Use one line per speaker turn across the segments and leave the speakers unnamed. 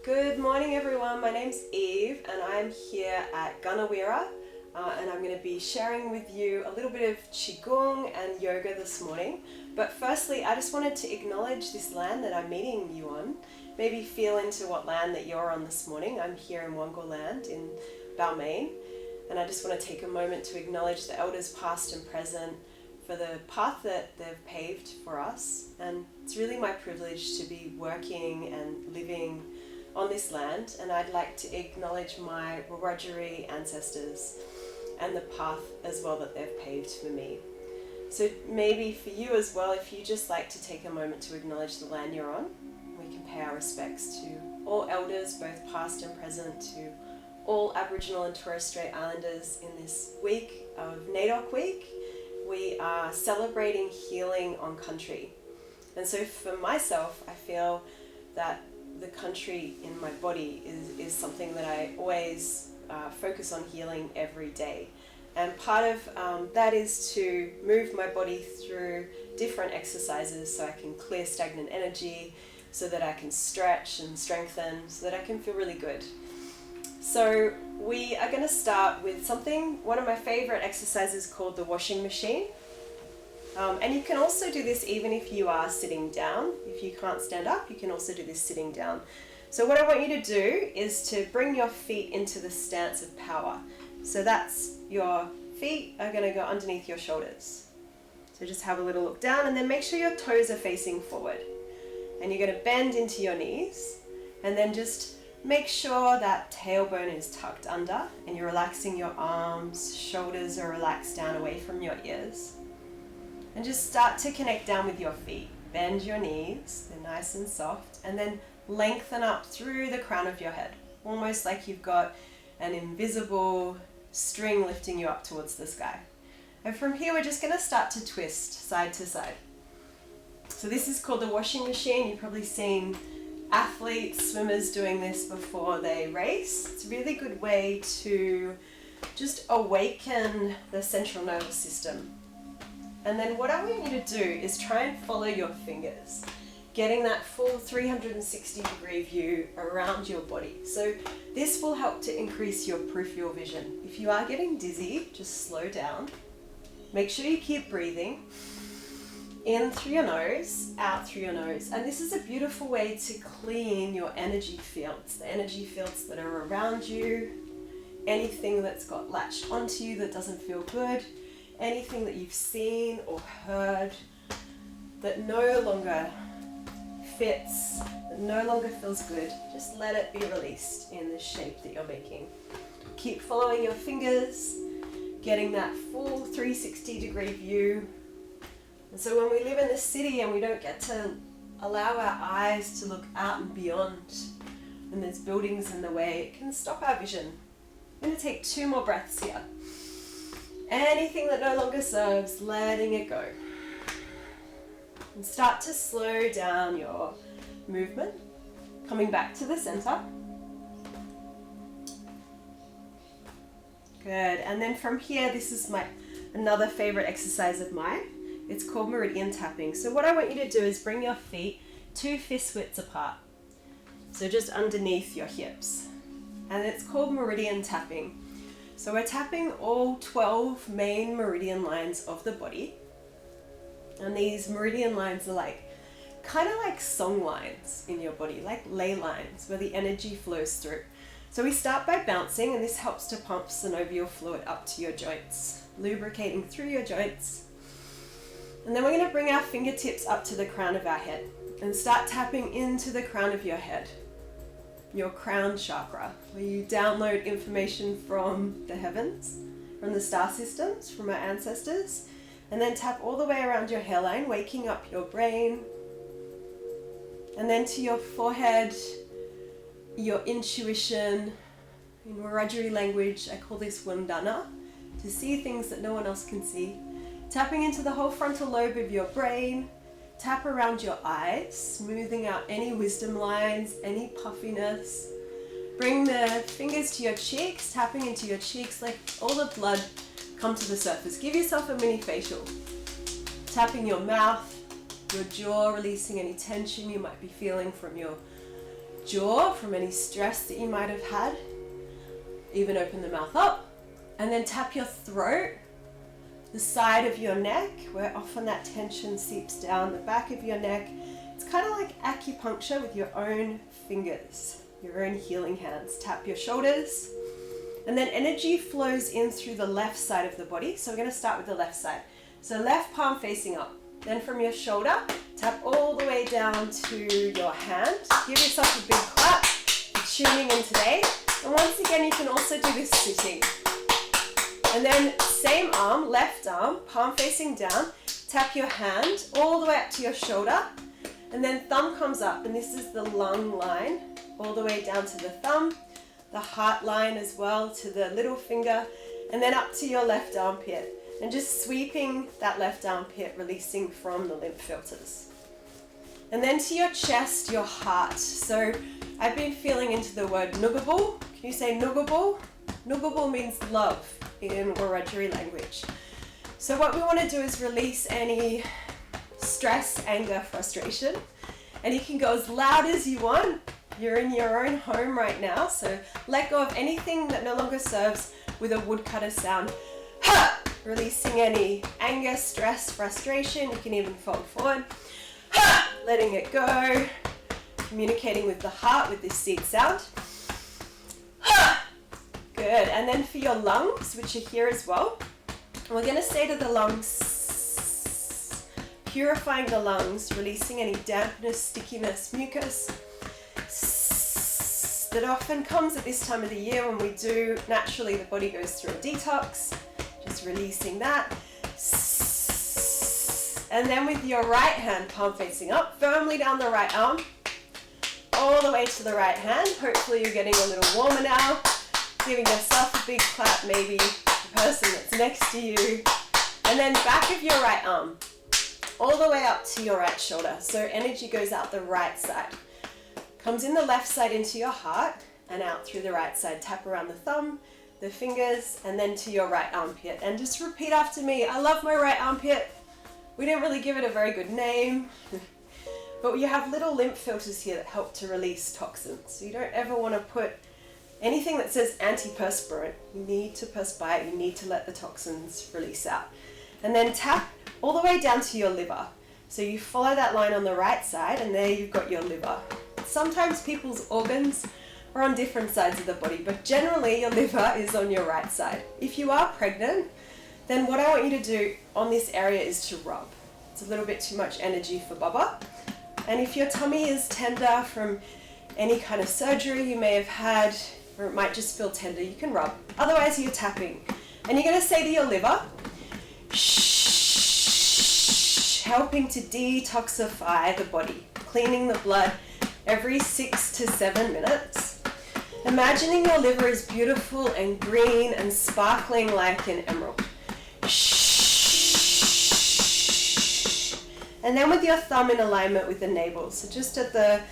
Good morning everyone, my name's Eve and I'm here at Gunawirra and I'm going to be sharing with you a little bit of Qigong and yoga this morning. But firstly, I just wanted to acknowledge this land that I'm meeting you on. Maybe feel into what land that you're on this morning. I'm here in Wongal land in Balmain, and I just want to take a moment to acknowledge the elders past and present for the path that they've paved for us. And it's really my privilege to be working and living on this land, and I'd like to acknowledge my Wiradjuri ancestors and the path as well that they've paved for me. So maybe for you as well, if you just like to take a moment to acknowledge the land you're on, we can pay our respects to all elders, both past and present, to all Aboriginal and Torres Strait Islanders in this week of NAIDOC week. We are celebrating healing on country. And so for myself, I feel that the country in my body is something that I always focus on healing every day. And part of that is to move my body through different exercises so I can clear stagnant energy, so that I can stretch and strengthen, so that I can feel really good. So we are going to start with one of my favorite exercises called the washing machine. And you can also do this even if you are sitting down. If you can't stand up, you can also do this sitting down. So what I want you to do is to bring your feet into the stance of power. So that's your feet are going to go underneath your shoulders. So just have a little look down and then make sure your toes are facing forward. And you're going to bend into your knees and then just make sure that tailbone is tucked under and you're relaxing your arms, shoulders are relaxed down away from your ears. And just start to connect down with your feet. Bend your knees, they're nice and soft, and then lengthen up through the crown of your head, almost like you've got an invisible string lifting you up towards the sky. And from here, we're just going to start to twist side to side. So this is called the washing machine. You've probably seen athletes, swimmers doing this before they race. It's a really good way to just awaken the central nervous system. And then what I want you to do is try and follow your fingers, getting that full 360-degree view around your body. So this will help to increase your peripheral vision. If you are getting dizzy, just slow down. Make sure you keep breathing. In through your nose, out through your nose. And this is a beautiful way to clean your energy fields, the energy fields that are around you, anything that's got latched onto you that doesn't feel good, anything that you've seen or heard that no longer fits, that no longer feels good, just let it be released in the shape that you're making. Keep following your fingers, getting that full 360-degree view. And so when we live in the city and we don't get to allow our eyes to look out and beyond, and there's buildings in the way, it can stop our vision. I'm going to take 2 more breaths here. Anything that no longer serves, letting it go. And start to slow down your movement, coming back to the center. Good, and then from here, this is another favorite exercise of mine. It's called Meridian tapping. So what I want you to do is bring your feet 2 fist widths apart. So just underneath your hips. And it's called Meridian tapping. So we're tapping all 12 main meridian lines of the body. And these meridian lines are kind of like song lines in your body, like ley lines where the energy flows through. So we start by bouncing, and this helps to pump synovial fluid up to your joints, lubricating through your joints. And then we're going to bring our fingertips up to the crown of our head and start tapping into the crown of your head, your crown chakra, where you download information from the heavens, from the star systems, from our ancestors, and then tap all the way around your hairline, waking up your brain, and then to your forehead, your intuition. In Wiradjuri language, I call this wundana, to see things that no one else can see. Tapping into the whole frontal lobe of your brain. Tap around your eyes, smoothing out any wisdom lines, any puffiness. Bring the fingers to your cheeks, tapping into your cheeks, like all the blood come to the surface. Give yourself a mini facial. Tapping your mouth, your jaw, releasing any tension you might be feeling from your jaw from any stress that you might have had. Even open the mouth up. And then tap your throat, the side of your neck, where often that tension seeps down the back of your neck. It's kind of like acupuncture with your own fingers, your own healing hands. Tap your shoulders. And then energy flows in through the left side of the body. So we're going to start with the left side. So left palm facing up. Then from your shoulder, tap all the way down to your hand. Give yourself a big clap for tuning in today. And once again, you can also do this sitting. And then same arm, left arm, palm facing down. Tap your hand all the way up to your shoulder. And then thumb comes up. And this is the lung line all the way down to the thumb. The heart line as well to the little finger, and then up to your left armpit, and just sweeping that left armpit, releasing from the lymph filters. And then to your chest, your heart. So I've been feeling into the word nugabul. Can you say nugabul? Nugabul means love in Wiradjuri language. So what we want to do is release any stress, anger, frustration, and you can go as loud as you want. You're in your own home right now, so let go of anything that no longer serves with a woodcutter sound. Ha! Releasing any anger, stress, frustration. You can even fold forward. Ha! Letting it go. Communicating with the heart with this seed sound. Ha! Good. And then for your lungs, which are here as well, we're going to say to the lungs, purifying the lungs, releasing any dampness, stickiness, mucus, that often comes at this time of the year when we do, naturally the body goes through a detox, just releasing that. And then with your right hand, palm facing up, firmly down the right arm, all the way to the right hand. Hopefully you're getting a little warmer now. Giving yourself a big clap, maybe the person that's next to you. And then back of your right arm, all the way up to your right shoulder. So energy goes out the right side. Comes in the left side into your heart and out through the right side. Tap around the thumb, the fingers, and then to your right armpit. And just repeat after me. I love my right armpit. We didn't really give it a very good name. But you have little lymph filters here that help to release toxins. So you don't ever want to put anything that says antiperspirant. You need to perspire. You need to let the toxins release out. And then tap all the way down to your liver. So you follow that line on the right side, and there you've got your liver. Sometimes people's organs are on different sides of the body, but generally your liver is on your right side. If you are pregnant, then what I want you to do on this area is to rub. It's a little bit too much energy for Baba. And if your tummy is tender from any kind of surgery you may have had, or it might just feel tender, you can rub. Otherwise you're tapping. And you're going to say to your liver, shh, helping to detoxify the body, cleaning the blood every 6 to 7 minutes. Imagining your liver is beautiful and green and sparkling like an emerald. Shh. And then with your thumb in alignment with the navel. So just at the,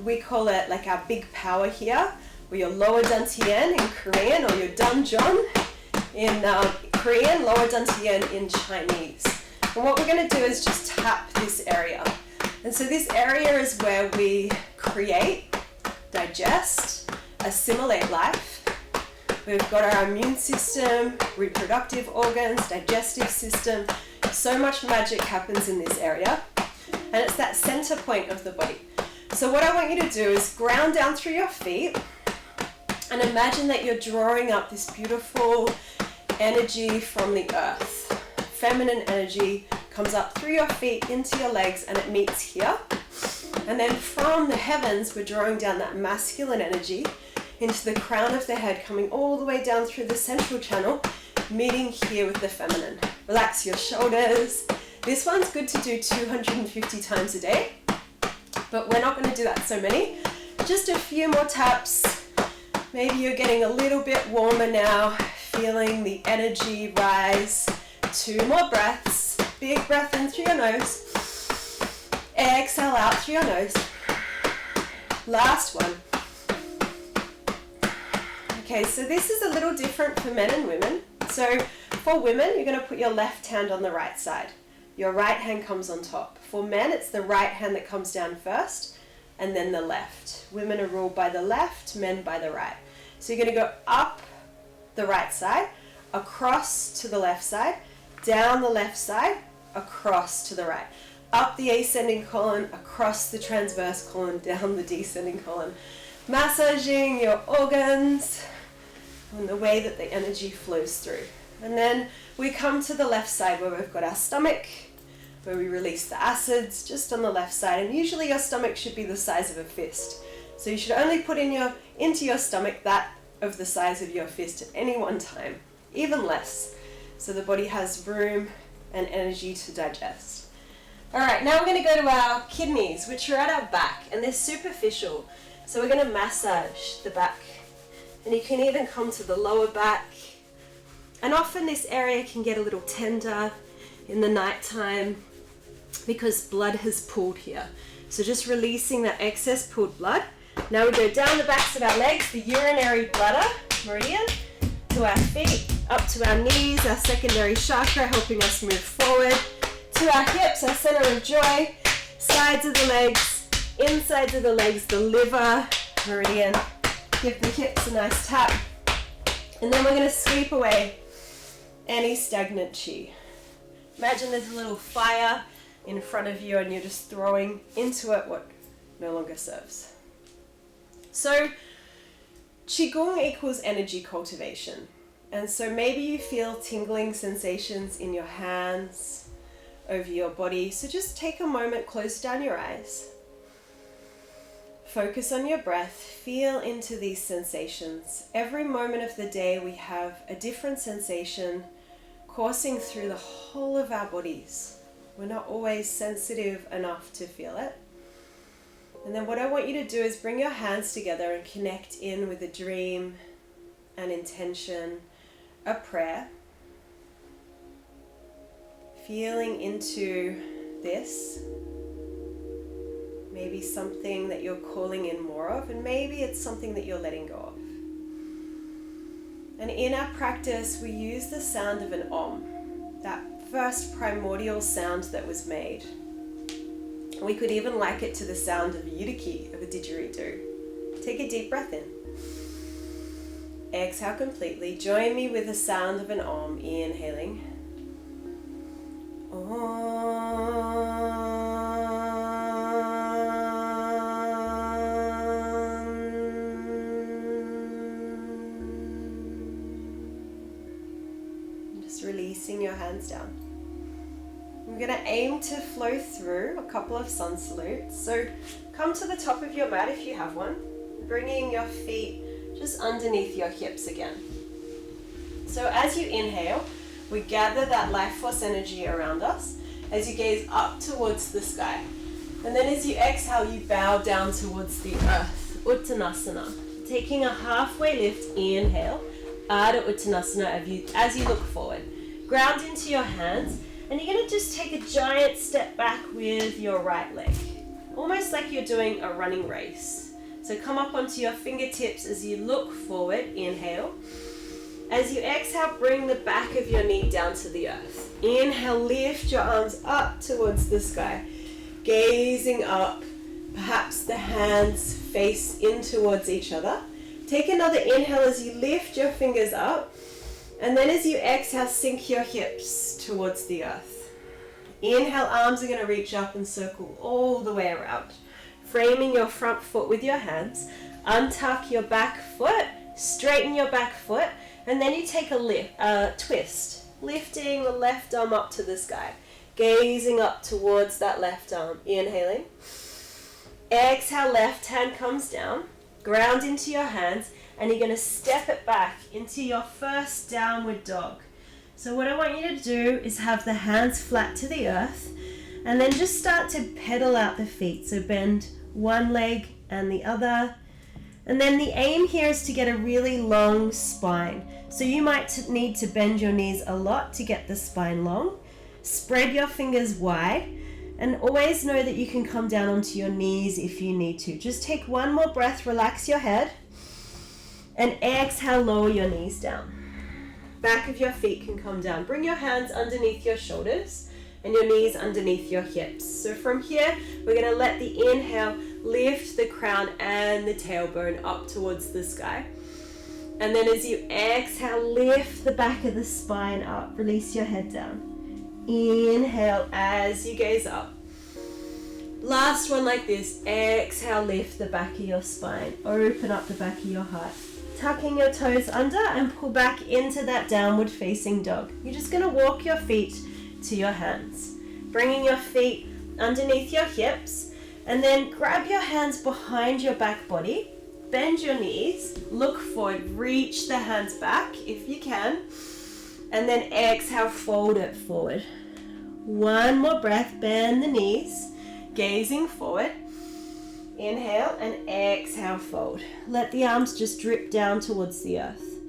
we call it like our big power here, or your lower dantian in Korean, or your danjeon in Korean, lower dantian in Chinese. And what we're going to do is just tap this area. And so this area is where we create, digest, assimilate life. We've got our immune system, reproductive organs, digestive system. So much magic happens in this area. And it's that center point of the body. So what I want you to do is ground down through your feet and imagine that you're drawing up this beautiful energy from the earth. Feminine energy comes up through your feet into your legs and it meets here. And then from the heavens, we're drawing down that masculine energy into the crown of the head, coming all the way down through the central channel, meeting here with the feminine. Relax your shoulders. This one's good to do 250 times a day, but we're not going to do that so many. Just a few more taps. Maybe you're getting a little bit warmer now, feeling the energy rise. 2 more breaths. Big breath in through your nose. Exhale out through your nose. Last one. Okay, so this is a little different for men and women. So for women, you're going to put your left hand on the right side. Your right hand comes on top. For men, it's the right hand that comes down first. and then the left. Women are ruled by the left, men by the right. So you're going to go up the right side, across to the left side, down the left side, across to the right. Up the ascending colon, across the transverse colon, down the descending colon. Massaging your organs and the way that the energy flows through. And then we come to the left side where we've got our stomach, where we release the acids just on the left side. And usually your stomach should be the size of a fist. So you should only put into your stomach that of the size of your fist at any one time, even less. So the body has room and energy to digest. All right, now we're going to go to our kidneys, which are at our back, and they're superficial. So we're going to massage the back. And you can even come to the lower back. And often this area can get a little tender in the nighttime because blood has pooled here. So just releasing that excess pooled blood. Now we go down the backs of our legs, the urinary bladder, Meridian, to our feet, up to our knees, our secondary chakra, helping us move forward. To our hips, our center of joy, sides of the legs, insides of the legs, the liver, Meridian. Give the hips a nice tap. And then we're going to sweep away any stagnant chi. Imagine there's a little fire in front of you and you're just throwing into it what no longer serves. So Qigong equals energy cultivation. And so maybe you feel tingling sensations in your hands, over your body. So just take a moment, close down your eyes. Focus on your breath. Feel into these sensations. Every moment of the day we have a different sensation coursing through the whole of our bodies. We're not always sensitive enough to feel it. And then what I want you to do is bring your hands together and connect in with a dream, an intention, a prayer. Feeling into this, maybe something that you're calling in more of, and maybe it's something that you're letting go of. And in our practice, we use the sound of an Om, that first primordial sound that was made. We could even like it to the sound of a yudiki, of a didgeridoo. Take a deep breath in. Exhale completely. Join me with the sound of an Om, inhaling. Just releasing your hands down. I'm going to aim to flow through a couple of sun salutes. So come to the top of your mat if you have one, bringing your feet just underneath your hips again. So as you inhale, we gather that life force energy around us as you gaze up towards the sky. And then as you exhale, you bow down towards the earth, Uttanasana. Taking a halfway lift, inhale, Ardha Uttanasana as you look forward. Ground into your hands, and you're going to just take a giant step back with your right leg, almost like you're doing a running race. So come up onto your fingertips as you look forward, inhale. As you exhale, bring the back of your knee down to the earth. Inhale, lift your arms up towards the sky, gazing up. Perhaps the hands face in towards each other. Take another inhale as you lift your fingers up. And then as you exhale, sink your hips towards the earth. Inhale, arms are going to reach up and circle all the way around. Framing your front foot with your hands. Untuck your back foot, straighten your back foot. And then you take a twist, lifting the left arm up to the sky, gazing up towards that left arm, inhaling. Exhale, left hand comes down, ground into your hands, and you're going to step it back into your first downward dog. So what I want you to do is have the hands flat to the earth, and then just start to pedal out the feet. So bend one leg and the other. And then the aim here is to get a really long spine. So you might need to bend your knees a lot to get the spine long. Spread your fingers wide, and always know that you can come down onto your knees if you need to. Just take one more breath, relax your head, and exhale, lower your knees down. Back of your feet can come down. Bring your hands underneath your shoulders and your knees underneath your hips. So from here, we're going to let the inhale lift the crown and the tailbone up towards the sky. And then as you exhale, lift the back of the spine up. Release your head down. Inhale as you gaze up. Last one like this. Exhale, lift the back of your spine. Open up the back of your heart. Tucking your toes under and pull back into that downward facing dog. You're just going to walk your feet to your hands. Bringing your feet underneath your hips. And then grab your hands behind your back body. Bend your knees. Look forward. Reach the hands back if you can. And then exhale, fold it forward. One more breath, bend the knees, gazing forward. Inhale and exhale, fold. Let the arms just drip down towards the earth.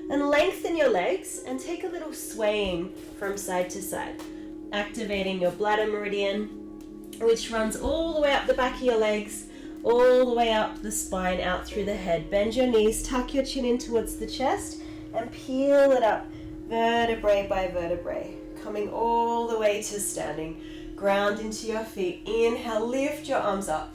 And lengthen your legs and take a little swaying from side to side. Activating your bladder meridian, which runs all the way up the back of your legs, all the way up the spine, out through the head. Bend your knees, tuck your chin in towards the chest, and peel it up. Vertebrae by vertebrae, coming all the way to standing. Ground into your feet. Inhale, lift your arms up.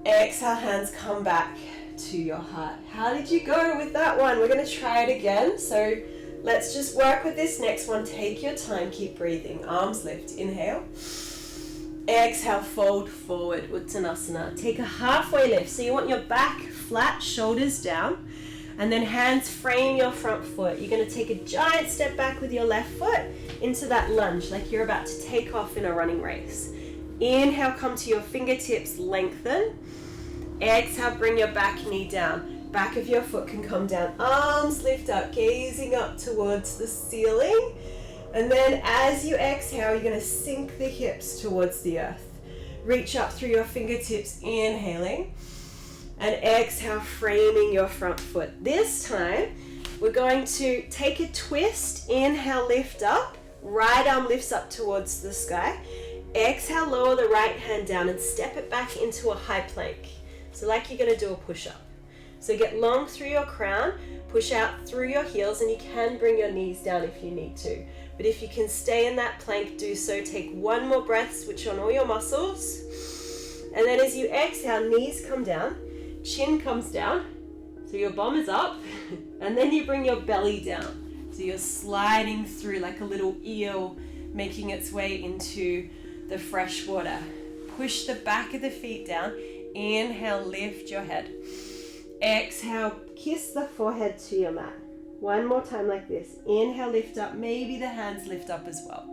Exhale, hands come back to your heart. How did you go with that one? We're going to try it again. So let's just work with this next one. Take your time, keep breathing. Arms lift. Inhale. Exhale, fold forward, Uttanasana. Take a halfway lift. So you want your back flat, shoulders down. And then hands frame your front foot. You're going to take a giant step back with your left foot into that lunge, like you're about to take off in a running race. Inhale, come to your fingertips, lengthen. Exhale, bring your back knee down. Back of your foot can come down. Arms lift up, gazing up towards the ceiling. And then as you exhale, you're going to sink the hips towards the earth. Reach up through your fingertips, inhaling. And exhale, framing your front foot. This time, we're going to take a twist. Inhale, lift up. Right arm lifts up towards the sky. Exhale, lower the right hand down and step it back into a high plank. So like you're going to do a push-up. So get long through your crown, push out through your heels, and you can bring your knees down if you need to. But if you can stay in that plank, do so. Take one more breath, switch on all your muscles. And then as you exhale, knees come down. Chin comes down, so your bum is up, and then you bring your belly down. So you're sliding through like a little eel, making its way into the fresh water. Push the back of the feet down. Inhale, lift your head. Exhale, kiss the forehead to your mat. One more time like this. Inhale, lift up. Maybe the hands lift up as well.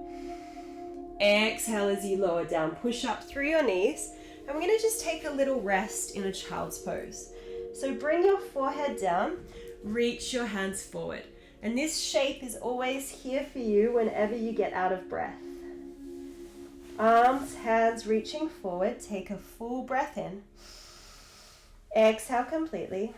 Exhale as you lower down. Push up through your knees. And we're going to just take a little rest in a child's pose. So bring your forehead down, reach your hands forward. And this shape is always here for you whenever you get out of breath. Arms, hands reaching forward. Take a full breath in. Exhale completely.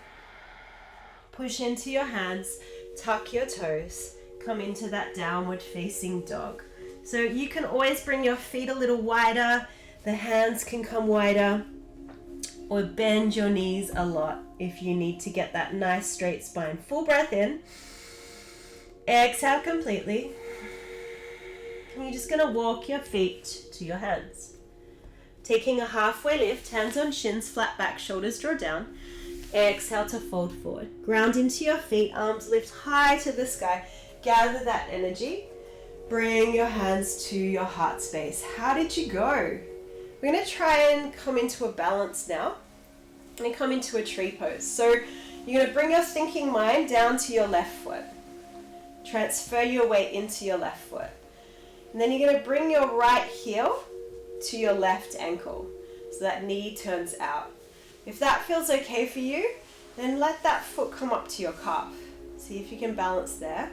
Push into your hands, tuck your toes, come into that downward facing dog. So you can always bring your feet a little wider. The hands can come wider, or bend your knees a lot if you need to get that nice straight spine. Full breath in. Exhale completely. And you're just going to walk your feet to your hands. Taking a halfway lift, hands on shins, flat back, shoulders draw down. Exhale to fold forward. Ground into your feet, arms lift high to the sky. Gather that energy. Bring your hands to your heart space. How did you go? We're going to try and come into a balance now and come into a tree pose. So you're going to bring your thinking mind down to your left foot. Transfer your weight into your left foot. And then you're going to bring your right heel to your left ankle. So that knee turns out. If that feels okay for you, then let that foot come up to your calf. See if you can balance there.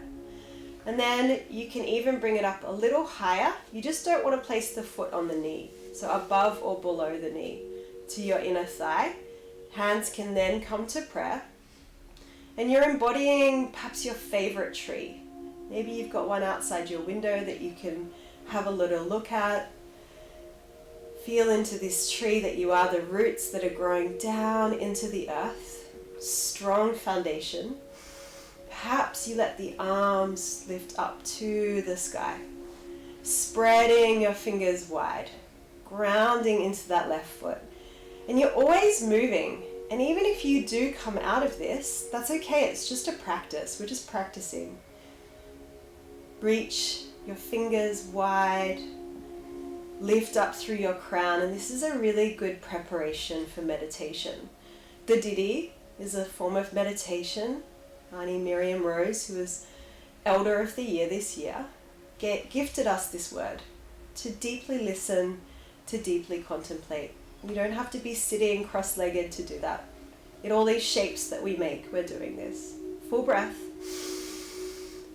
And then you can even bring it up a little higher. You just don't want to place the foot on the knee. So above or below the knee to your inner thigh. Hands can then come to prayer. And you're embodying perhaps your favorite tree. Maybe you've got one outside your window that you can have a little look at. Feel into this tree that you are, the roots that are growing down into the earth. Strong foundation. Perhaps you let the arms lift up to the sky. Spreading your fingers wide. Grounding into that left foot. And you're always moving. And even if you do come out of this, that's okay. It's just a practice. We're just practicing. Reach your fingers wide. Lift up through your crown. And this is a really good preparation for meditation. The Didi is a form of meditation. Auntie Miriam Rose, who was Elder of the Year this year, gifted us this word to deeply listen, to deeply contemplate. You don't have to be sitting cross-legged to do that. In all these shapes that we make, we're doing this. Full breath.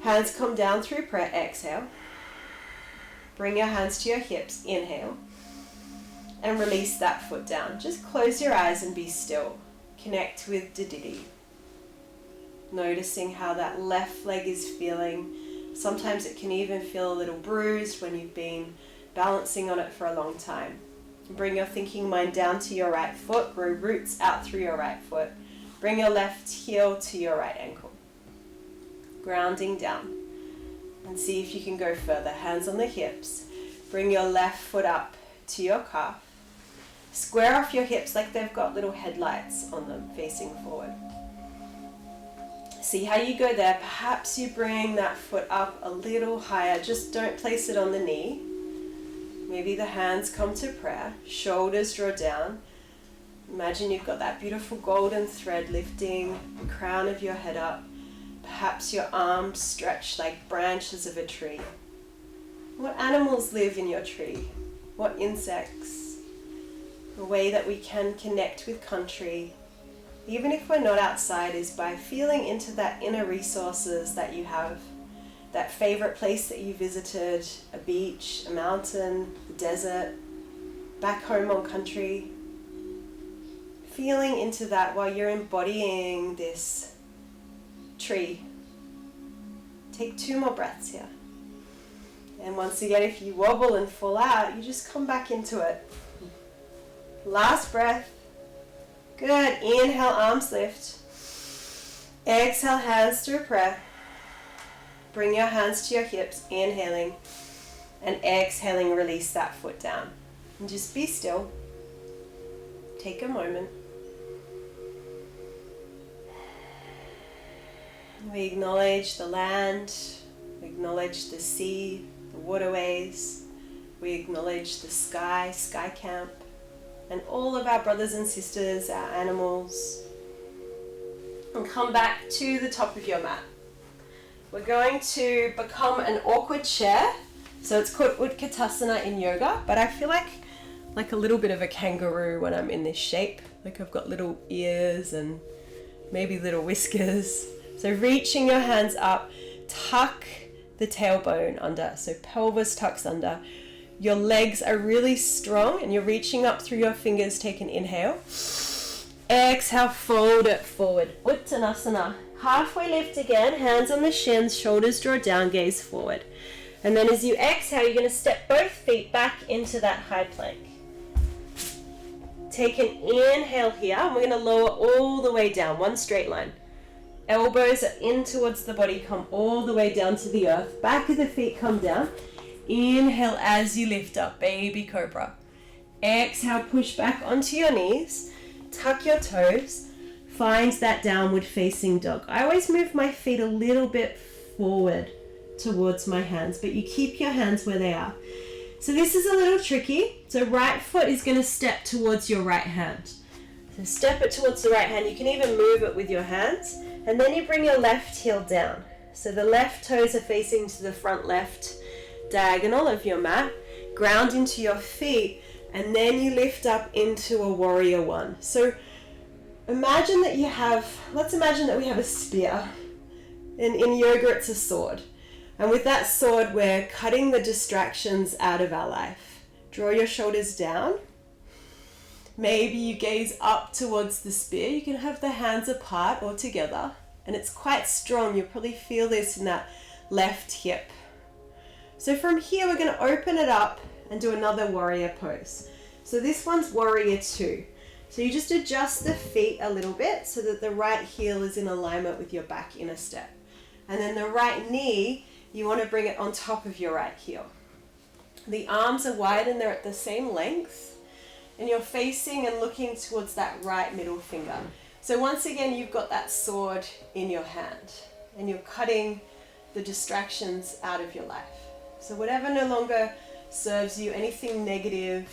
Hands come down through prayer. Exhale. Bring your hands to your hips. Inhale. And release that foot down. Just close your eyes and be still. Connect with the Didi. Noticing how that left leg is feeling. Sometimes it can even feel a little bruised when you've been balancing on it for a long time. Bring your thinking mind down to your right foot. Grow roots out through your right foot. Bring your left heel to your right ankle. Grounding down. And see if you can go further. Hands on the hips. Bring your left foot up to your calf. Square off your hips like they've got little headlights on them facing forward. See how you go there. Perhaps you bring that foot up a little higher. Just don't place it on the knee. Maybe the hands come to prayer. Shoulders draw down. Imagine you've got that beautiful golden thread lifting the crown of your head up. Perhaps your arms stretch like branches of a tree. What animals live in your tree? What insects? A way that we can connect with country, even if we're not outside, is by feeling into that inner resources that you have. That favorite place that you visited, a beach, a mountain, the desert, back home on country. Feeling into that while you're embodying this tree. Take 2 more breaths here. And once again, if you wobble and fall out, you just come back into it. Last breath. Good. Inhale, arms lift. Exhale, hands through prayer. Bring your hands to your hips, inhaling. And exhaling, release that foot down. And just be still. Take a moment. We acknowledge the land. We acknowledge the sea, the waterways. We acknowledge the sky, sky camp. And all of our brothers and sisters, our animals. And come back to the top of your mat. We're going to become an awkward chair. So it's called Utkatasana in yoga, but I feel like a little bit of a kangaroo when I'm in this shape. Like I've got little ears and maybe little whiskers. So reaching your hands up, tuck the tailbone under. So pelvis tucks under. Your legs are really strong and you're reaching up through your fingers. Take an inhale. Exhale, fold it forward. Uttanasana. Halfway lift again, hands on the shins, shoulders draw down, gaze forward. And then as you exhale, you're going to step both feet back into that high plank. Take an inhale here, and we're going to lower all the way down, one straight line. Elbows are in towards the body, come all the way down to the earth. Back of the feet come down. Inhale as you lift up, baby cobra. Exhale, push back onto your knees. Tuck your toes. Find that downward facing dog. I always move my feet a little bit forward towards my hands, but you keep your hands where they are. So this is a little tricky. So right foot is going to step towards your right hand. So step it towards the right hand. You can even move it with your hands. And then you bring your left heel down. So the left toes are facing to the front left diagonal of your mat. Ground into your feet. And then you lift up into a warrior one. So imagine that let's imagine that we have a spear. And in yoga it's a sword. And with that sword we're cutting the distractions out of our life. Draw your shoulders down. Maybe you gaze up towards the spear. You can have the hands apart or together. And it's quite strong. You'll probably feel this in that left hip. So from here we're going to open it up and do another warrior pose. So this one's warrior 2. So you just adjust the feet a little bit so that the right heel is in alignment with your back inner step. And then the right knee, you want to bring it on top of your right heel. The arms are wide and they're at the same length. and you're facing and looking towards that right middle finger. So once again, you've got that sword in your hand and you're cutting the distractions out of your life. So whatever no longer serves you, anything negative,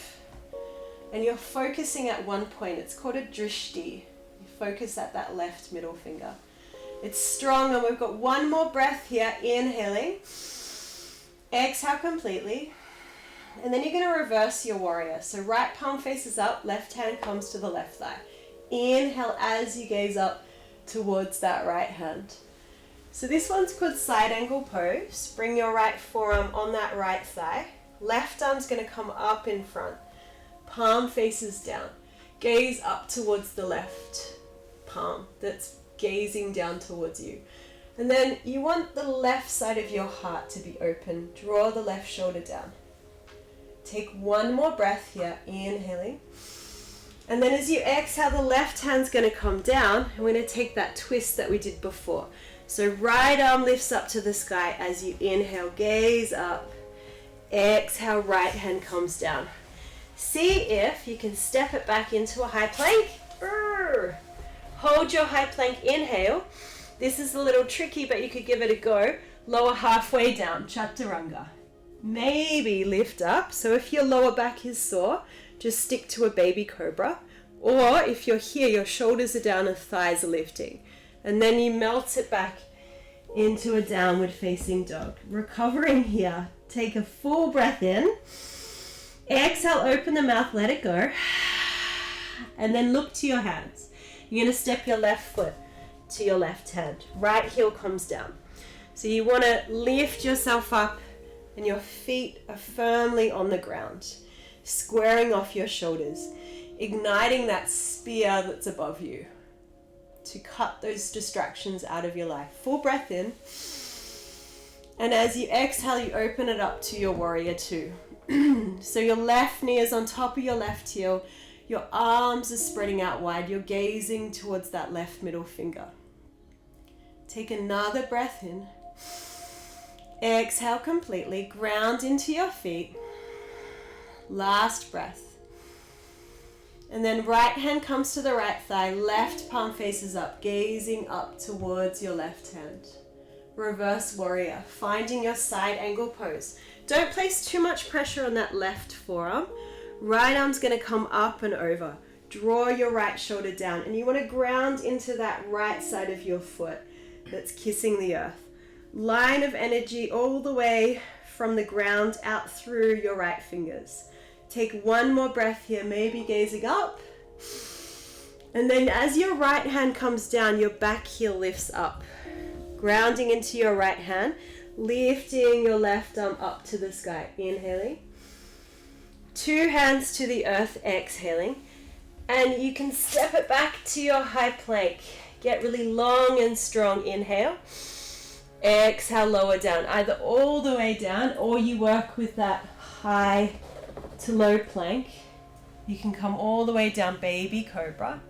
and you're focusing at one point. It's called a drishti. You focus at that left middle finger. It's strong, and we've got one more breath here. Inhaling. Exhale completely. And then you're going to reverse your warrior. So right palm faces up, left hand comes to the left thigh. Inhale as you gaze up towards that right hand. So this one's called side angle pose. Bring your right forearm on that right thigh. Left arm's going to come up in front. Palm faces down. Gaze up towards the left palm that's gazing down towards you. And then you want the left side of your heart to be open. Draw the left shoulder down. Take one more breath here, inhaling. And then as you exhale, the left hand's going to come down. And we're going to take that twist that we did before. So right arm lifts up to the sky as you inhale, gaze up. Exhale, right hand comes down. See if you can step it back into a high plank. Hold your high plank, inhale. This is a little tricky, but you could give it a go. Lower halfway down, chaturanga. Maybe lift up. So if your lower back is sore, just stick to a baby cobra. Or if you're here, your shoulders are down and thighs are lifting. And then you melt it back into a downward facing dog. Recovering here, take a full breath in. Exhale, open the mouth, let it go. And then look to your hands. You're going to step your left foot to your left hand. Right heel comes down. So you want to lift yourself up and your feet are firmly on the ground. Squaring off your shoulders. Igniting that spear that's above you to cut those distractions out of your life. Full breath in. And as you exhale, you open it up to your warrior two. So your left knee is on top of your left heel. Your arms are spreading out wide. You're gazing towards that left middle finger. Take another breath in. Exhale completely. Ground into your feet. Last breath. And then right hand comes to the right thigh. Left palm faces up. Gazing up towards your left hand. Reverse warrior. Finding your side angle pose. Don't place too much pressure on that left forearm. Right arm's going to come up and over. Draw your right shoulder down. And you want to ground into that right side of your foot that's kissing the earth. Line of energy all the way from the ground out through your right fingers. Take one more breath here, maybe gazing up. And then as your right hand comes down, your back heel lifts up. Grounding into your right hand. Lifting your left arm up to the sky. Inhaling. Two hands to the earth. Exhaling. And you can step it back to your high plank. Get really long and strong. Inhale. Exhale, lower down. Either all the way down or you work with that high to low plank. You can come all the way down, baby cobra.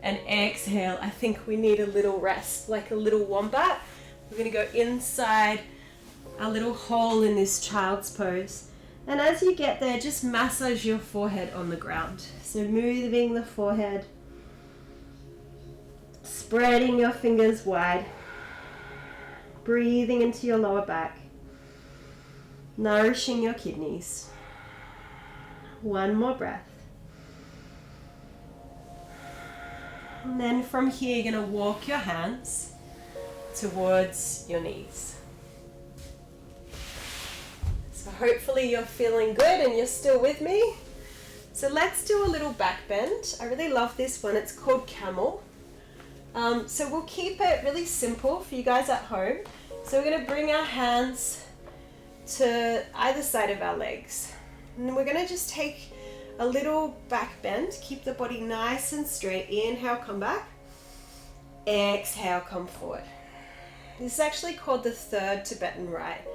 And exhale. I think we need a little rest, like a little wombat. We're going to go inside our little hole in this child's pose. And as you get there, just massage your forehead on the ground. So moving the forehead. Spreading your fingers wide. Breathing into your lower back. Nourishing your kidneys. One more breath. And then from here, you're going to walk your hands towards your knees. So hopefully you're feeling good and you're still with me. So let's do a little back bend. I really love this one. It's called Camel. So we'll keep it really simple for you guys at home. So we're going to bring our hands to either side of our legs. And we're going to just take a little back bend. Keep the body nice and straight. Inhale, come back. Exhale, come forward. This is actually called the third Tibetan rite.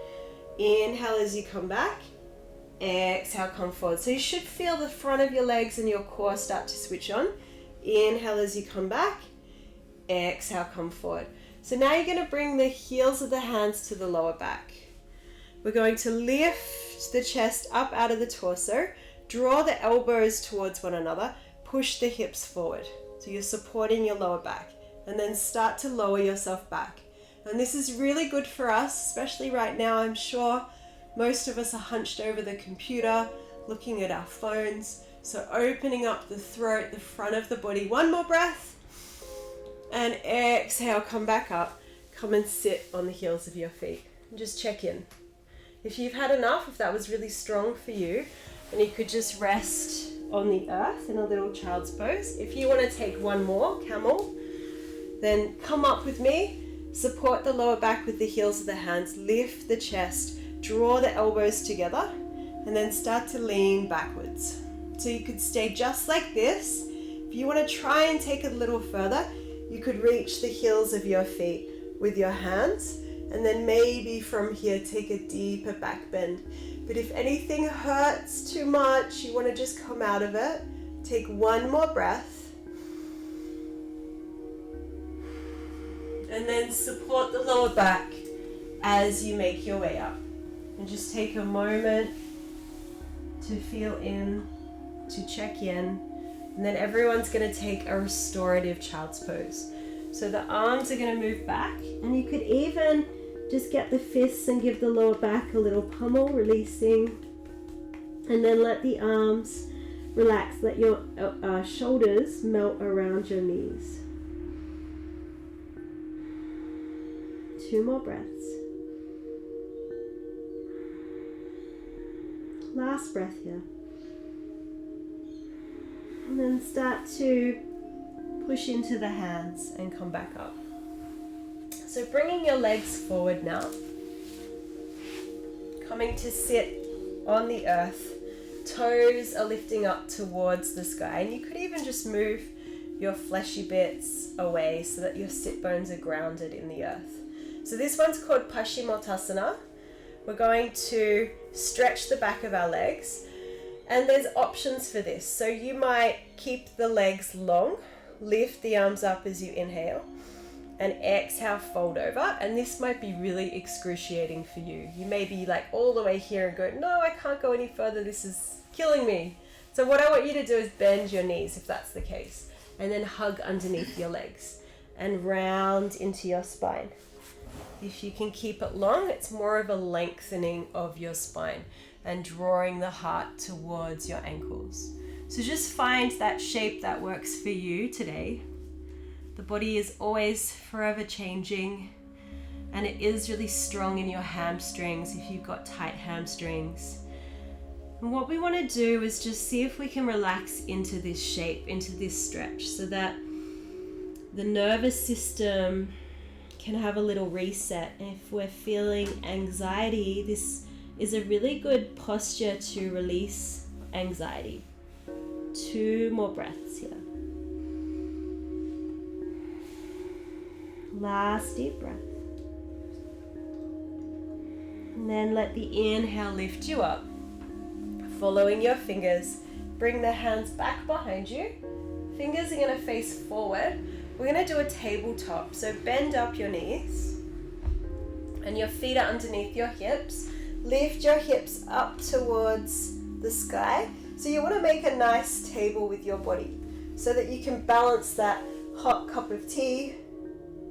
Inhale as you come back. Exhale, come forward. So you should feel the front of your legs and your core start to switch on. Inhale as you come back. Exhale, come forward. So now you're going to bring the heels of the hands to the lower back. We're going to lift the chest up out of the torso. Draw the elbows towards one another. Push the hips forward. So you're supporting your lower back. And then start to lower yourself back. And this is really good for us, especially right now. I'm sure most of us are hunched over the computer, looking at our phones. So opening up the throat, the front of the body. One more breath. And exhale, come back up. Come and sit on the heels of your feet. And just check in. If you've had enough, if that was really strong for you, and you could just rest on the earth in a little child's pose. If you want to take one more, camel, then come up with me. Support the lower back with the heels of the hands. Lift the chest. Draw the elbows together. And then start to lean backwards. So you could stay just like this. If you want to try and take it a little further, you could reach the heels of your feet with your hands. And then maybe from here, take a deeper back bend. But if anything hurts too much, you want to just come out of it. Take one more breath. And then support the lower back as you make your way up. And just take a moment to feel in, to check in. And then everyone's going to take a restorative child's pose. So the arms are going to move back. And you could even just get the fists and give the lower back a little pummel, releasing. And then let the arms relax. Let your shoulders melt around your knees. 2 more breaths. Last breath here. And then start to push into the hands and come back up. So bringing your legs forward now. Coming to sit on the earth. Toes are lifting up towards the sky. And you could even just move your fleshy bits away so that your sit bones are grounded in the earth. So this one's called Paschimottanasana. We're going to stretch the back of our legs. And there's options for this. So you might keep the legs long, lift the arms up as you inhale, and exhale, fold over. And this might be really excruciating for you. You may be like all the way here and go, no, I can't go any further. This is killing me. So what I want you to do is bend your knees if that's the case. And then hug underneath your legs and round into your spine. If you can keep it long, it's more of a lengthening of your spine and drawing the heart towards your ankles. So just find that shape that works for you today. The body is always forever changing, and it is really strong in your hamstrings if you've got tight hamstrings. And what we want to do is just see if we can relax into this shape, into this stretch, so that the nervous system can have a little reset. And if we're feeling anxiety, this is a really good posture to release anxiety. 2 more breaths here. Last deep breath. And then let the inhale lift you up. Following your fingers, bring the hands back behind you. Fingers are going to face forward. We're going to do a tabletop. So bend up your knees and your feet are underneath your hips. Lift your hips up towards the sky. So you want to make a nice table with your body so that you can balance that hot cup of tea.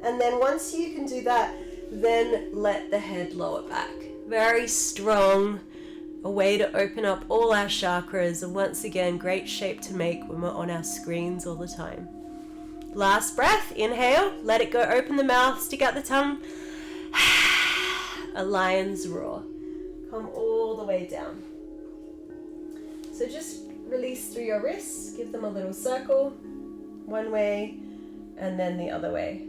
And then once you can do that, then let the head lower back. Very strong, a way to open up all our chakras. And once again, great shape to make when we're on our screens all the time. Last breath, inhale, let it go, open the mouth, stick out the tongue. A lion's roar. Come all the way down. So just release through your wrists, give them a little circle, one way and then the other way.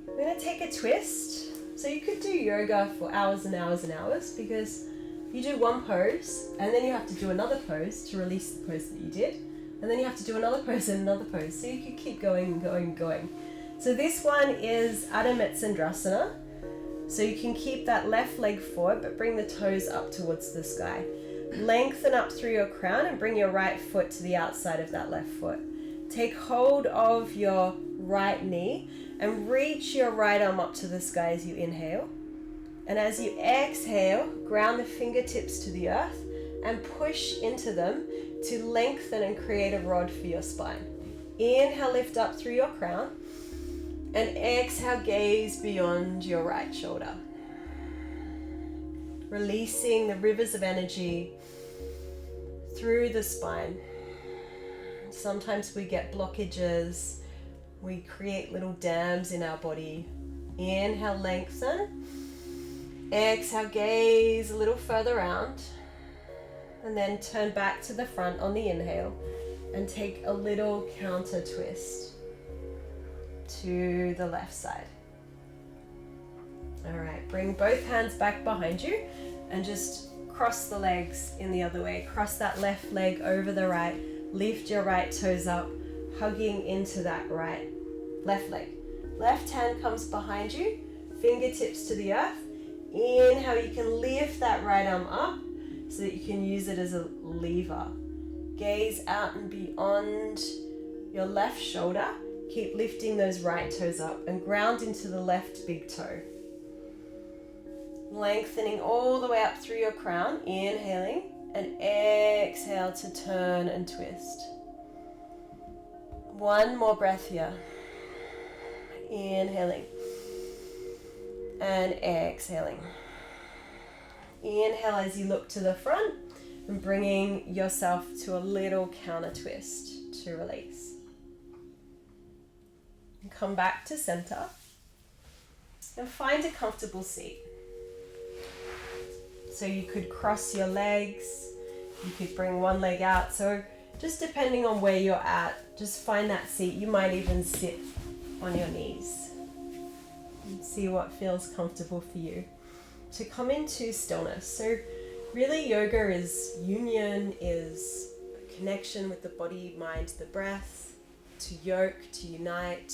We're going to take a twist. So you could do yoga for hours and hours and hours, because you do one pose and then you have to do another pose to release the pose that you did. And then you have to do another pose and another pose. So you can keep going and going and going. So this one is Adho Metsyendrasana. So you can keep that left leg forward, but bring the toes up towards the sky. Lengthen up through your crown and bring your right foot to the outside of that left foot. Take hold of your right knee and reach your right arm up to the sky as you inhale. And as you exhale, ground the fingertips to the earth and push into them to lengthen and create a rod for your spine. Inhale, lift up through your crown, and exhale, gaze beyond your right shoulder. Releasing the rivers of energy through the spine. Sometimes we get blockages, we create little dams in our body. Inhale, lengthen. Exhale, gaze a little further out, and then turn back to the front on the inhale and take a little counter twist to the left side. All right, bring both hands back behind you and just cross the legs in the other way. Cross that left leg over the right. Lift your right toes up, hugging into that left leg. Left hand comes behind you, fingertips to the earth. Inhale, you can lift that right arm up so that you can use it as a lever. Gaze out and beyond your left shoulder. Keep lifting those right toes up and ground into the left big toe. Lengthening all the way up through your crown, inhaling, and exhale to turn and twist. One more breath here. Inhaling and exhaling. Inhale as you look to the front and bringing yourself to a little counter twist to release. And come back to center and find a comfortable seat. So you could cross your legs, you could bring one leg out. So just depending on where you're at, just find that seat. You might even sit on your knees and see what feels comfortable for you to come into stillness. So really yoga is union, is connection with the body, mind, the breath, to yoke, to unite.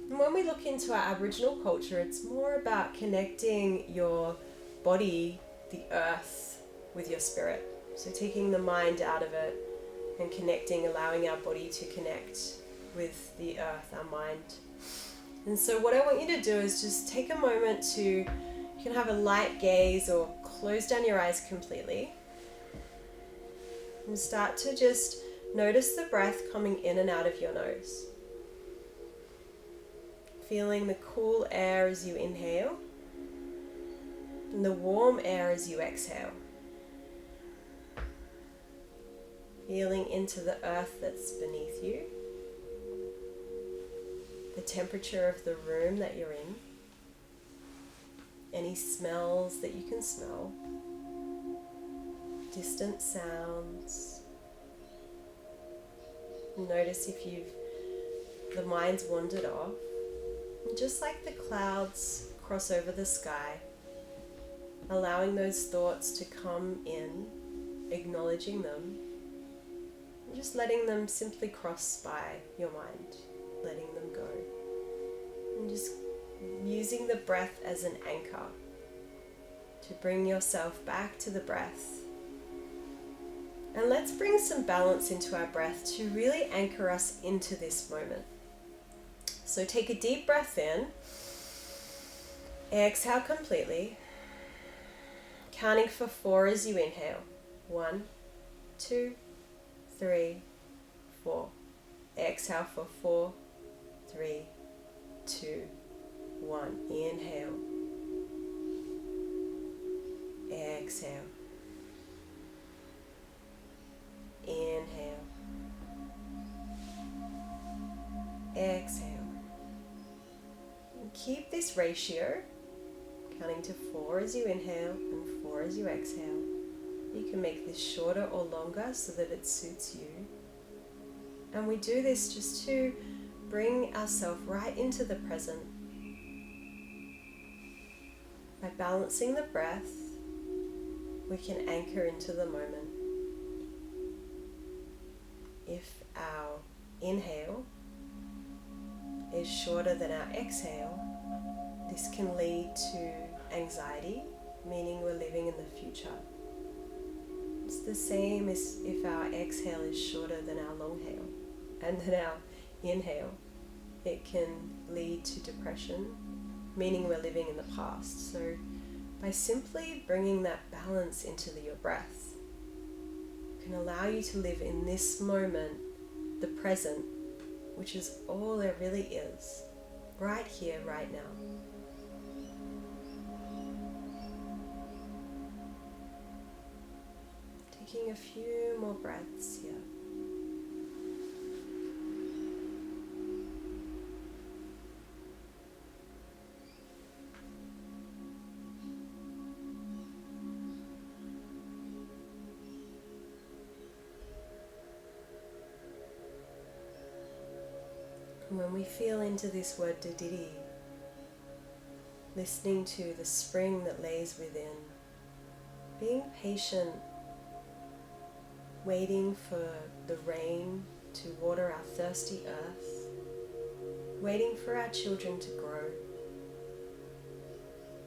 And when we look into our Aboriginal culture, it's more about connecting your body, the earth, with your spirit. So taking the mind out of it and connecting, allowing our body to connect with the earth, our mind. And so what I want you to do is just take a moment to, you can have a light gaze or close down your eyes completely. And start to just notice the breath coming in and out of your nose. Feeling the cool air as you inhale and the warm air as you exhale. Feeling into the earth that's beneath you, the temperature of the room that you're in, any smells that you can smell, distant sounds. Notice if the mind's wandered off. And just like the clouds cross over the sky, allowing those thoughts to come in, acknowledging them, and just letting them simply cross by your mind, letting them go. And just using the breath as an anchor to bring yourself back to the breath. And let's bring some balance into our breath to really anchor us into this moment. So take a deep breath in, exhale completely, counting for 4 as you inhale. 1, 2, 3, 4. Exhale for 4, 3, 2, 1. Inhale. Exhale. Inhale. Exhale. And keep this ratio, counting to 4 as you inhale and 4 as you exhale. You can make this shorter or longer so that it suits you. And we do this just to bring ourselves right into the present. By balancing the breath, we can anchor into the moment. If our inhale is shorter than our exhale, this can lead to anxiety, meaning we're living in the future. It's the same as if our exhale is shorter than our long hail and than our inhale. It can lead to depression, meaning we're living in the past. So by simply bringing that balance into your breath, can allow you to live in this moment, the present, which is all there really is, right here, right now. Taking a few more breaths here. And when we feel into this word dididi, listening to the spring that lays within, being patient, waiting for the rain to water our thirsty earth, waiting for our children to grow,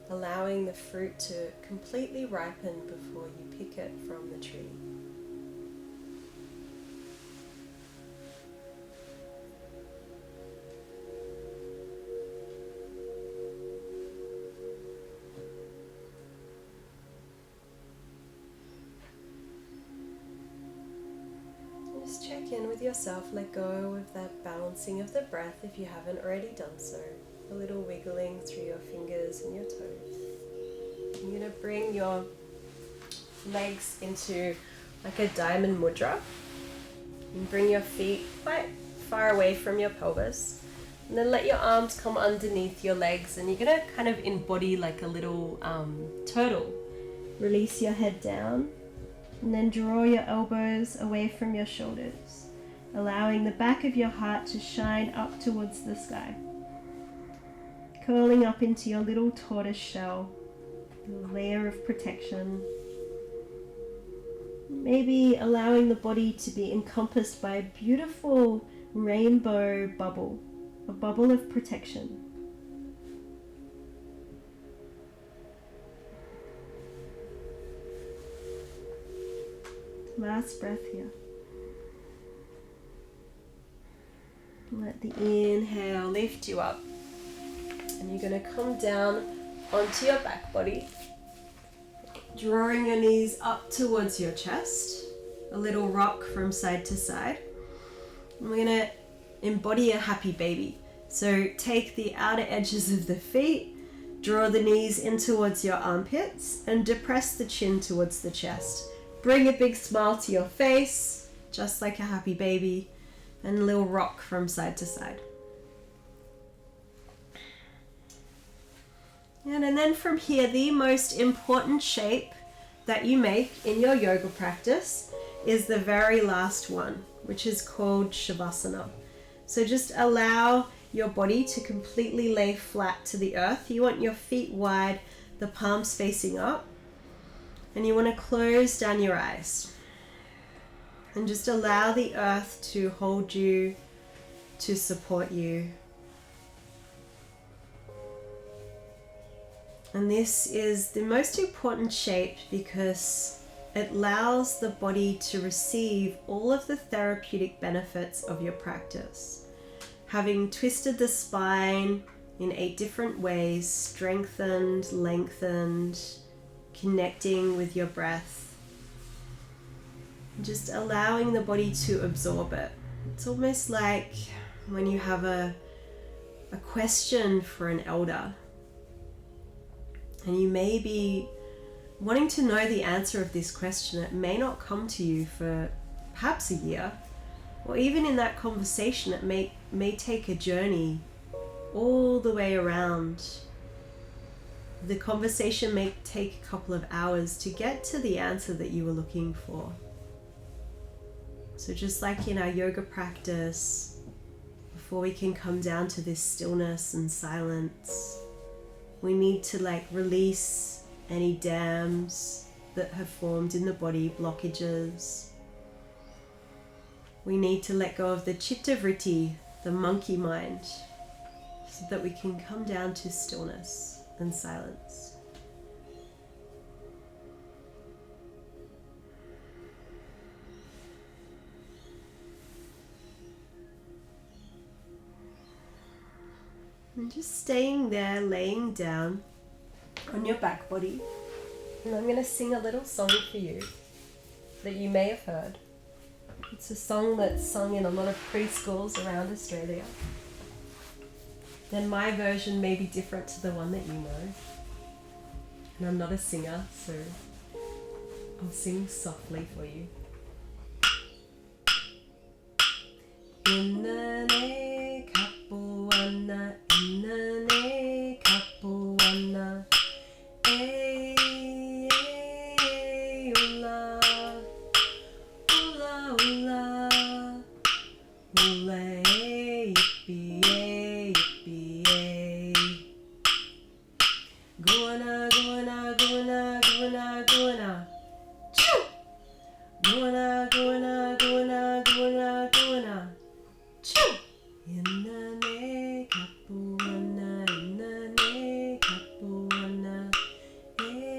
allowing the fruit to completely ripen before you pick it from the tree. Just check in with yourself, let go of that balancing of the breath if you haven't already done so. A little wiggling through your fingers and your toes. You're going to bring your legs into like a diamond mudra. And bring your feet quite far away from your pelvis. And then let your arms come underneath your legs, and you're going to kind of embody like a little turtle. Release your head down. And then draw your elbows away from your shoulders, allowing the back of your heart to shine up towards the sky. Curling up into your little tortoise shell, a layer of protection. Maybe allowing the body to be encompassed by a beautiful rainbow bubble, a bubble of protection. Last breath here. Let the inhale lift you up. And you're going to come down onto your back body, drawing your knees up towards your chest, a little rock from side to side. And we're going to embody a happy baby. So take the outer edges of the feet, draw the knees in towards your armpits, and depress the chin towards the chest. Bring a big smile to your face, just like a happy baby, and a little rock from side to side. And then from here, the most important shape that you make in your yoga practice is the very last one, which is called Savasana. So just allow your body to completely lay flat to the earth. You want your feet wide, the palms facing up. And you want to close down your eyes and just allow the earth to hold you, to support you. And this is the most important shape because it allows the body to receive all of the therapeutic benefits of your practice. Having twisted the spine in 8 different ways, strengthened, lengthened, connecting with your breath, just allowing the body to absorb it. It's almost like when you have a question for an elder and you may be wanting to know the answer of this question. It may not come to you for perhaps a year, or even in that conversation it may take a journey all the way around. The conversation may take a couple of hours to get to the answer that you were looking for. So just like in our yoga practice, before we can come down to this stillness and silence, we need to release any dams that have formed in the body, blockages. We need to let go of the chitta vritti, the monkey mind, so that we can come down to stillness and silence. And just staying there, laying down on your back body. And I'm going to sing a little song for you. that you may have heard. It's a song that's sung in a lot of preschools around Australia. Then my version may be different to the one that you know. And I'm not a singer, so I'll sing softly for you. Inane kapuana, inane kapuana, ula, ula, ula, ula, yippee, yippee, guna, guna, guna, guna, guna, choo, guna, guna, guna, guna, guna. Inane kapuana, inane kapuana, ula,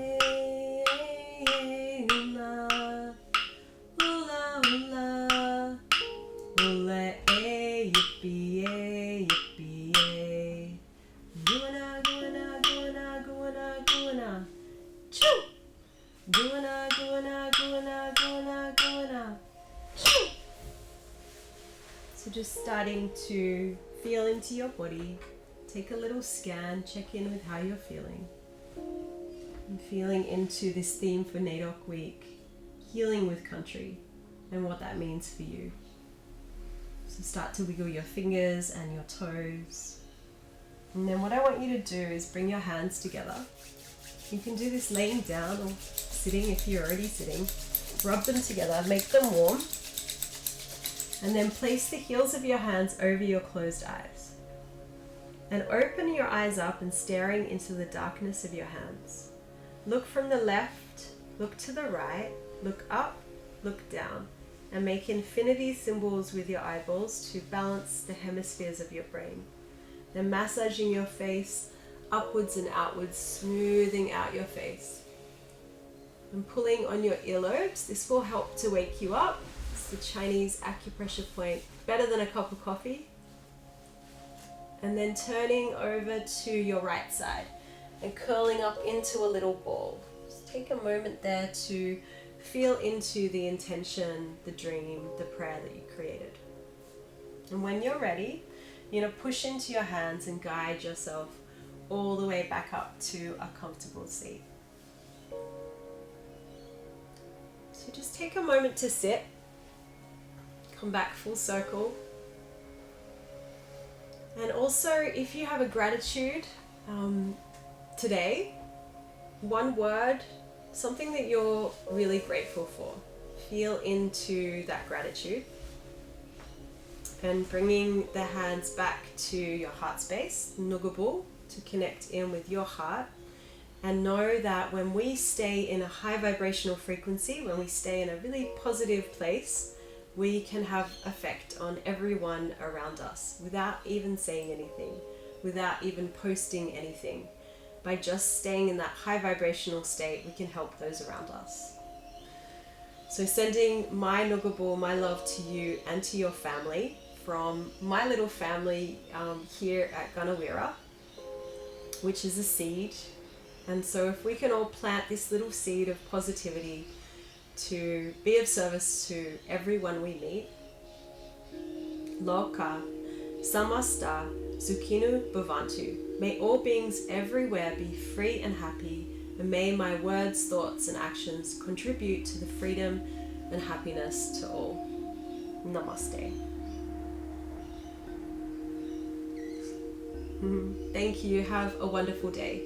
ula, ula, ula, yippee, yippee, guna, guna, guna, guna, guna, choo, guna, guna, guna, guna, guna, choo. So just starting to feel into your body, take a little scan, check in with how you're feeling. And feeling into this theme for NAIDOC week, healing with country, and what that means for you. So start to wiggle your fingers and your toes. And then what I want you to do is bring your hands together. You can do this laying down or sitting if you're already sitting. Rub them together, make them warm. And then place the heels of your hands over your closed eyes. And open your eyes up and staring into the darkness of your hands. Look from the left, look to the right, look up, look down, and make infinity symbols with your eyeballs to balance the hemispheres of your brain. Then massaging your face upwards and outwards, smoothing out your face. And pulling on your earlobes. This will help to wake you up. The Chinese acupressure point, better than a cup of coffee. And then turning over to your right side and curling up into a little ball. Just take a moment there to feel into the intention, the dream, the prayer that you created. And when you're ready, you're going to push into your hands and guide yourself all the way back up to a comfortable seat. So just take a moment to sit. Come back full circle. And also, if you have a gratitude today, one word, something that you're really grateful for. Feel into that gratitude. And bringing the hands back to your heart space, nugabu, to connect in with your heart. And know that when we stay in a high vibrational frequency, when we stay in a really positive place, we can have effect on everyone around us without even saying anything, without even posting anything. By just staying in that high vibrational state, we can help those around us. So sending my nugabu, my love to you and to your family from my little family here at Gunawirra, which is a seed. And so if we can all plant this little seed of positivity to be of service to everyone we meet. Loka, samasta, zukhinu bhavantu. May all beings everywhere be free and happy, and may my words, thoughts, and actions contribute to the freedom and happiness to all. Namaste. Thank you. Have a wonderful day.